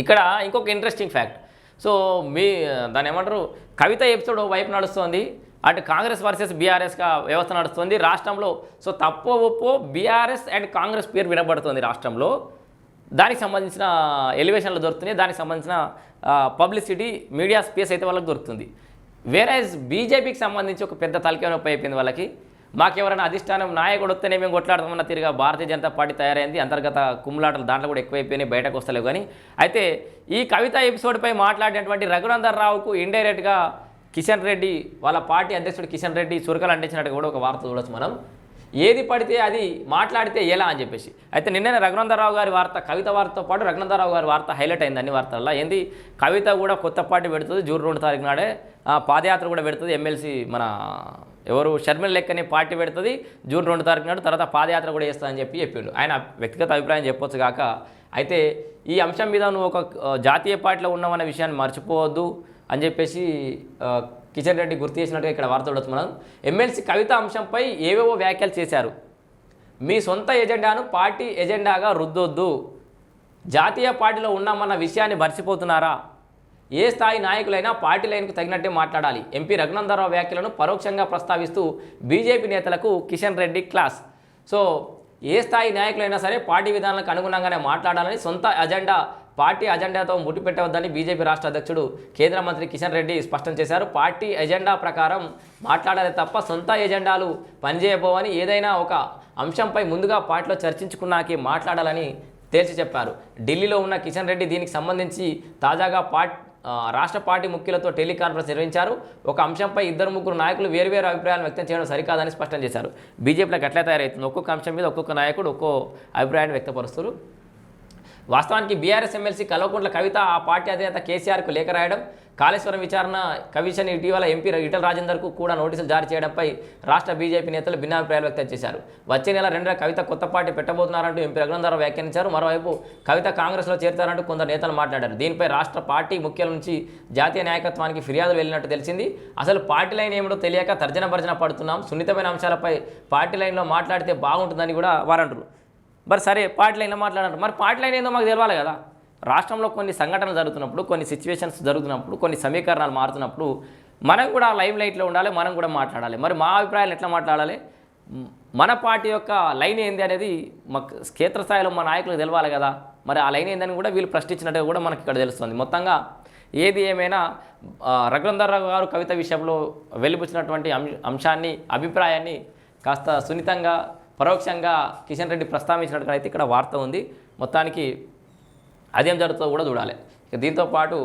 ఇక్కడ ఇంకొక interesting fact. So మీ దాని ఏమంటారు, కవిత ఎపిసోడ్ వైపు నడుస్తుంది, అటు కాంగ్రెస్ వర్సెస్ బీఆర్ఎస్గా వ్యవస్థ నడుస్తుంది రాష్ట్రంలో. సో తప్పో ఒప్పో బీఆర్ఎస్ అండ్ కాంగ్రెస్ పేరు వినబడుతుంది రాష్ట్రంలో. దానికి సంబంధించిన ఎలివేషన్లు దొరుకుతున్నాయి, దానికి సంబంధించిన పబ్లిసిటీ మీడియా స్పేస్ అయితే వాళ్ళకి దొరుకుతుంది. వేరేజ్ బీజేపీకి సంబంధించి ఒక పెద్ద తలకాయ నొప్పి అయిపోయింది వాళ్ళకి. మాకెవరైనా అధిష్టానం నాయకుడు వస్తేనే మేము కొట్లాడతామన్న తిరిగా భారతీయ జనతా పార్టీ తయారైంది. అంతర్గత కుమ్ములాటలు దాంట్లో కూడా ఎక్కువైపోయినాయి, బయటకు వస్తలేవు. కానీ అయితే ఈ కవిత ఎపిసోడ్పై మాట్లాడినటువంటి రఘునందన్ రావుకు ఇండైరెక్ట్గా కిషన్ రెడ్డి వాళ్ళ పార్టీ అధ్యక్షుడు కిషన్ రెడ్డి చురకలు అంటించినట్టు కూడా ఒక వార్త చూడొచ్చు మనం. ఏది పడితే అది మాట్లాడితే ఎలా అని చెప్పేసి. అయితే నిన్ననే రఘునందరావు గారి వార్త, కవిత వార్తతో పాటు రఘునందరావు గారి వార్త హైలైట్ అయింది అన్ని వార్తల్లో. ఏంది, కవిత కూడా కొత్త పార్టీ పెడుతుంది జూన్ 2 తారీఖు నాడే, పాదయాత్ర కూడా పెడుతుంది. ఎమ్మెల్సీ మన ఎవరు షర్మిల లెక్కనే పార్టీ పెడుతుంది జూన్ 2 తారీఖు నాడు, తర్వాత పాదయాత్ర కూడా చేస్తుందని చెప్పిండు. ఆయన వ్యక్తిగత అభిప్రాయం చెప్పొచ్చు కాక. అయితే ఈ అంశం మీద నువ్వు ఒక జాతీయ పార్టీలో ఉన్నామన్న విషయాన్ని మర్చిపోవద్దు అని చెప్పేసి కిషన్ రెడ్డి గుర్తు చేసినట్టుగా ఇక్కడ వార్త చూడొచ్చు మనం. ఎమ్మెల్సీ కవిత అంశంపై ఏవేవో వ్యాఖ్యలు చేశారు. మీ సొంత ఎజెండాను పార్టీ ఎజెండాగా రుద్దొద్దు, జాతీయ పార్టీలో ఉన్నామన్న విషయాన్ని మర్చిపోతున్నారా? ఏ స్థాయి నాయకులైనా పార్టీ లైన్కు తగినట్టే మాట్లాడాలి. ఎంపీ రఘునందరావు వ్యాఖ్యలను పరోక్షంగా ప్రస్తావిస్తూ బీజేపీ నేతలకు కిషన్ రెడ్డి క్లాస్. సో ఏ స్థాయి నాయకులైనా సరే పార్టీ విధానాలకు అనుగుణంగానే మాట్లాడాలని, సొంత అజెండా పార్టీ అజెండాతో ముట్టిపెట్టవద్దని బీజేపీ రాష్ట్ర అధ్యక్షుడు కేంద్ర మంత్రి కిషన్ రెడ్డి స్పష్టం చేశారు. పార్టీ ఎజెండా ప్రకారం మాట్లాడాలి తప్ప సొంత ఎజెండాలు పనిచేయబోవని, ఏదైనా ఒక అంశంపై ముందుగా పార్టీలో చర్చించుకున్నాకే మాట్లాడాలని తేల్చి చెప్పారు. ఢిల్లీలో ఉన్న కిషన్ రెడ్డి దీనికి సంబంధించి తాజాగా రాష్ట్ర పార్టీ ముఖ్యులతో టెలికాన్ఫరెన్స్ నిర్వహించారు. ఒక అంశంపై 2-3 నాయకులు వేర్వేరు అభిప్రాయాలు వ్యక్తం చేయడం సరికాదని స్పష్టం చేశారు. బీజేపీలోకి ఎట్లా తయారవుతుంది, ఒక్కొక్క అంశం మీద ఒక్కొక్క నాయకుడు ఒక్కో అభిప్రాయాన్ని వ్యక్తపరుస్తారు. వాస్తవానికి బీఆర్ఎస్ ఎమ్మెల్సీ కల్వకుంట్ల కవిత ఆ పార్టీ అధినేత కేసీఆర్కు లేఖ రాయడం, కాళేశ్వరం విచారణ కమిషన్ ఇటీవల ఎంపీ ఈటల రాజేందర్కు కూడా నోటీసులు జారీ చేయడంపై రాష్ట్ర బీజేపీ నేతలు భిన్నాభిప్రాయాలు వ్యక్తం చేశారు. వచ్చే నెల 2వ కవిత కొత్త పార్టీ పెట్టబోతున్నారంటూ ఎంపీ రఘునందరావు వ్యాఖ్యానించారు. మరోవైపు కవిత కాంగ్రెస్లో చేరుతారంటూ కొందరు నేతలు మాట్లాడారు. దీనిపై రాష్ట్ర పార్టీ ముఖ్యుల నుంచి జాతీయ నాయకత్వానికి ఫిర్యాదులు వెళ్ళినట్టు తెలిసింది. అసలు పార్టీ లైన్ ఏమిటో తెలియక తర్జన భర్జన పడుతున్నాం, సున్నితమైన అంశాలపై పార్టీ లైన్లో మాట్లాడితే బాగుంటుందని కూడా వారంటారు. మరి సరే పార్టీ లైన్లో మాట్లాడారు, మరి పార్టీ లైన్ ఏందో మాకు తెలవాలి కదా. రాష్ట్రంలో కొన్ని సంఘటనలు జరుగుతున్నప్పుడు, కొన్ని సిచ్యువేషన్స్ జరుగుతున్నప్పుడు, కొన్ని సమీకరణాలు మారుతున్నప్పుడు మనం కూడా లైవ్ లైట్లో ఉండాలి, మనం కూడా మాట్లాడాలి. మరి మా అభిప్రాయాలు ఎట్లా మాట్లాడాలి, మన పార్టీ యొక్క లైన్ ఏంది అనేది మాకు క్షేత్రస్థాయిలో మా నాయకులకు తెలవాలి కదా. మరి ఆ లైన్ ఏందని కూడా వీళ్ళు ప్రశ్నించినట్టుగా కూడా మనకి ఇక్కడ తెలుస్తుంది. మొత్తంగా ఏది ఏమైనా రఘునందరావు గారు కవిత విషయంలో వెలిబుచ్చినటువంటి అంశాన్ని, అభిప్రాయాన్ని కాస్త సున్నితంగా పరోక్షంగా కిషన్ రెడ్డి ప్రస్తావించినట్టుగా అయితే ఇక్కడ వార్త ఉంది. మొత్తానికి అదేం జరుగుతుందో కూడా చూడాలి. దీంతోపాటు